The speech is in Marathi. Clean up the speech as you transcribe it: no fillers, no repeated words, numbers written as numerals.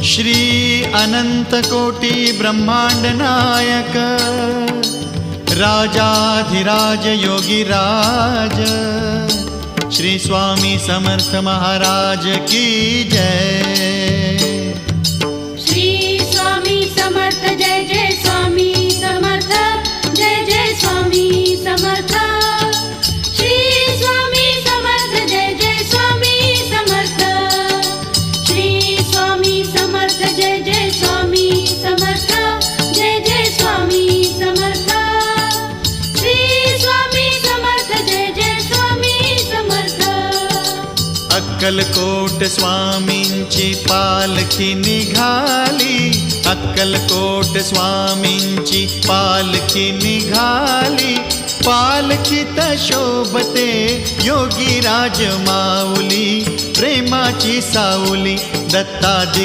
श्री अनंत कोटी ब्रह्मांड नायक राजाधिराज योगीराज श्री स्वामी समर्थ महाराज की जय। श्री स्वामी समर्थ जय जय स्वामी समर्थ जय जय स्वामी समर्थ। श्री स्वामी समर्थ जय जय स्वामी समर्थ। श्री स्वामी समर्थ जय जय स्वामी समर्थ जय जय स्वामी समर्थ। श्री स्वामी समर्थ जय जय स्वामी समर्थ। अक्कलकोट स्वामींची पालखी निघाली, अक्कलकोट स्वामींची पालखी निघाली, पालखीत शोभते योगीराज माऊली, प्रेमाची सावली दत्ताजी